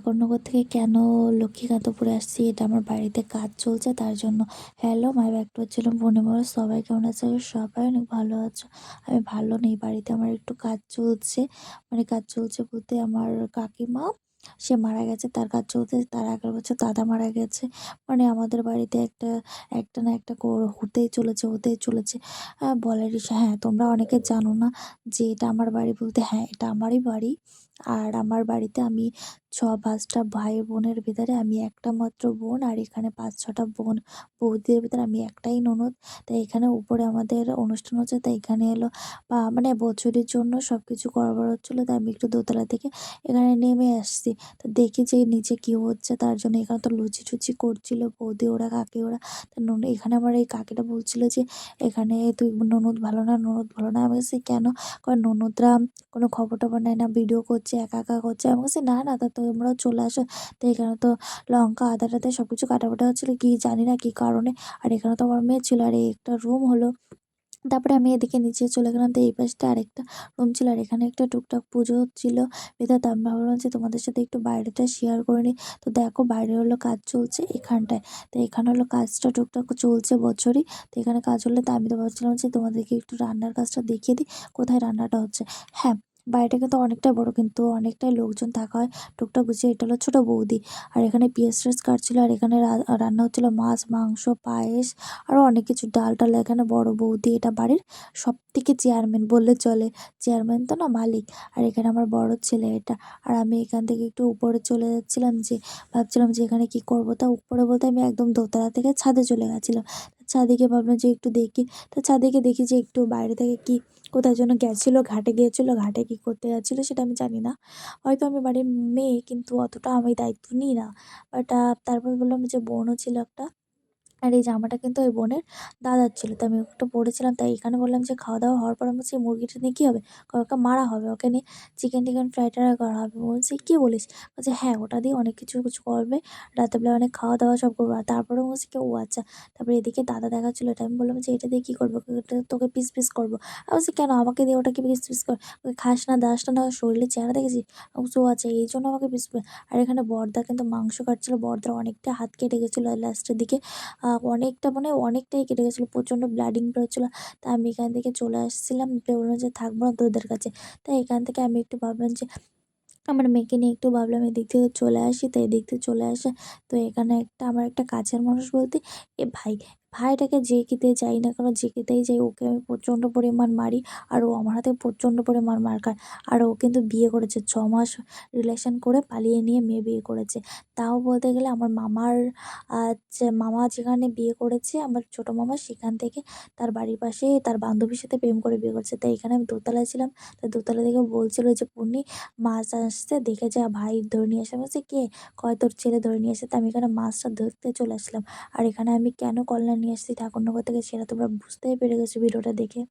ঠাকুরনগর থেকে কেন লক্ষ্মীকান্তপুরে আসছি, এটা আমার বাড়িতে কাজ চলছে তার জন্য। হ্যালো, মাই ব্যাক টু ছিলাম পূর্ণিমা। সবাই কেমন আছে? সবাই অনেক ভালো আছো। আমি ভালো নেই, বাড়িতে আমার একটু কাজ চলছে। মানে কাজ চলছে বলতে আমার কাকিমা সে মারা গেছে, তার কাজ চলছে। তার 11 বছর দাদা মারা গেছে। মানে আমাদের বাড়িতে একটা না একটা হতেই চলেছে। বলারই হ্যাঁ, তোমরা অনেকে জানো না যে এটা আমার বাড়ি বলতে, হ্যাঁ এটা আমারই বাড়ি। আর আমার বাড়িতে আমি ৫টা ভাই বোনের ভিতরে আমি একটা মাত্র বোন, আর এখানে ৫-৬টা বোন বৌদির ভিতরে আমি একটাই ননদ। তাই এখানে উপরে আমাদের অনুষ্ঠান হচ্ছে, তাই এখানে এলো মানে বছরের জন্য সব কিছু গড়বড় হচ্ছিলো, তাই আমি একটু দোতলা থেকে এখানে নেমে আসছি। তো দেখি যে নিচে কি হচ্ছে, তার জন্য এখানে তো লুচি টুচি করছিল বৌদি ওরা, কাকি ওরা। তা এখানে আমার এই কাকিটা বলছিল যে এখানে তুই ননদ ভালো না, ননদ ভালো না। আমি বলছি কেন? কয় ননদরা কোনো খবর টবর নেয় না, ভিডিও করছে, একা একা করছে। আমি বলছি না না, তা তোমরাও চলে আসো। তো এখানে তো লঙ্কা আদা টাদা সব কিছু কাটাবাটা হচ্ছিলো, কি জানি না কি কারণে। আর এখানে তো আমার মেয়ে ছিল, আর এই একটা রুম হলো। তারপরে আমি এদিকে নিচে চলে গেলাম, তো এই পাশটা আরেকটা রুম ছিল, আর এখানে একটা টুকটাক পুজো হচ্ছিল ভেতরে। তো আমি ভাবলাম যে তোমাদের সাথে একটু বাইরেটা শেয়ার করে নিই। তো দেখো বাইরে হলো কাজ চলছে এখানটায়। তো এখানে হলো কাজটা টুকটাক চলছে বছরই। তো এখানে কাজ হলে তো আমি তো ভাবছিলাম যে তোমাদেরকে একটু রান্নার কাজটা দেখিয়ে দিই, কোথায় রান্নাটা হচ্ছে। হ্যাঁ, বাড়িটা কিন্তু অনেকটাই বড়, কিন্তু অনেকটাই লোকজন থাকা হয় টুকটাক গুছিয়ে। এটা হলো ছোটো বৌদি। আর এখানে পেঁয়াজ টেয়াজ কাটছিল, আর এখানে রান্না হচ্ছিল মাছ, মাংস, পায়েস, আরও অনেক কিছু, ডাল টাল। এখানে বড় বৌদি এটা বাড়ির সবথেকে চেয়ারম্যান বললে চলে। চেয়ারম্যান তো না, মালিক। আর এখানে আমার বড় ছেলে এটা। আর আমি এখান থেকে একটু উপরে চলে যাচ্ছিলাম, যে ভাবছিলাম যে এখানে কি করব। তা উপরে বলতে আমি একদম দোতলা থেকে ছাদে চলে গেছিলাম। ছাদে গিয়ে ভাবলাম যে একটু দেখি। তো ছাদে গিয়ে দেখি যে একটু বাইরে থেকে কি কোথায় যেন গেছিলো, ঘাটে গিয়েছিল। ঘাটে কি করতে যাচ্ছিলো সেটা আমি জানি না। হয়তো আমি বাড়ির মেয়ে, কিন্তু অতটা আমি দায়িত্ব নিই না। বাট তারপর বললাম যে বোনও ছিল একটা। আর এই জামাটা কিন্তু ওই বোনের দাদার ছিল। তো আমি ওটা পড়েছিলাম। তাই এখানে বললাম যে খাওয়া-দাওয়া হওয়ার পর আমি বলছি, "মুরগিটা নিয়ে কী হবে?" কয়, "ওকে মারা হবে। ওকে নিয়ে চিকেন-টিকেন ফ্রাই-ট্রাই করা হবে।" বলছি, "কী বলিস?" বলছে, "হ্যাঁ, ওটা দিয়ে অনেক কিছু কিছু করবে। রাতের বেলা অনেক খাওয়া-দাওয়া সব করবে।" আর তারপরে বলছি কি, "ও আচ্ছা।" তারপরে এদিকে দাদা দেখাচ্ছিল। এটা আমি বললাম যে, "এটা দিয়ে কী করবে?" "এটা তোকে পিস, পিস করব।" আমি বলছি, "কেন? আমাকে দিয়ে ওটা কি পিস, পিস কর? খাস না, দাস না, শরীরের চেহারা দেখেছিস?" আমি বলছি, "ও আচ্ছা, এইজন্য আমাকে পিস।" আর এখানে বড়দা কিন্তু মাংস কাটছিল। বড়দার অনেকটা হাত কেটে গেছিলো লাস্টের দিকে। অনেকটা মানে অনেকটাই কেটে গেছিলো। প্রচণ্ড ব্লিডিং বেরোচ্ছিল। তা আমি এখান থেকে চলে আসছিলাম। বললাম যে থাকবো না তোদের কাছে। তাই এখান থেকে আমি একটু ভাবলাম যে আমার মেয়েকে নিয়ে একটু ভাবলাম এদিক থেকে চলে আসি। তো এদিক থেকে চলে আসা। তো এখানে আমার একটা কাছের মানুষ বলতে ভাই। ভাইটাকে যেকিতে যাই না কেন, যেকিতেই যাই ওকে আমি প্রচণ্ড পরিমাণ মারি। আর ও আমার হাতে প্রচণ্ড পরিমাণ মার খায়। আর ও কিন্তু বিয়ে করেছে। ৬ মাস রিলেশন করে পালিয়ে নিয়ে মেয়ে বিয়ে করেছে। তাও বলতে গেলে আমার মামার মামা যেখানে বিয়ে করেছে আমার ছোট মামা, সেখান থেকে তার বাড়ির পাশে তার বান্ধবীর সাথে প্রেম করে বিয়ে করেছে। তাই এখানে আমি দোতলায় ছিলাম। তো দোতলা থেকে বলছিল যে, "পূর্ণি, মাছ আসছে দেখে যা, ভাই ধরে নিয়ে আসে।" আমি বলছি, "কে?" কয়, "তোর ছেলে ধরে নিয়ে এসেছে।" তো আমি এখানে মাছটা ধরতে চলে আসলাম। আর এখানে আমি কেন কলনা নিয়ে আসছি ঠাকুরনগর থেকে, সেটা তোমরা বুঝতেই পেরে গেছো ভিডিওটা দেখে।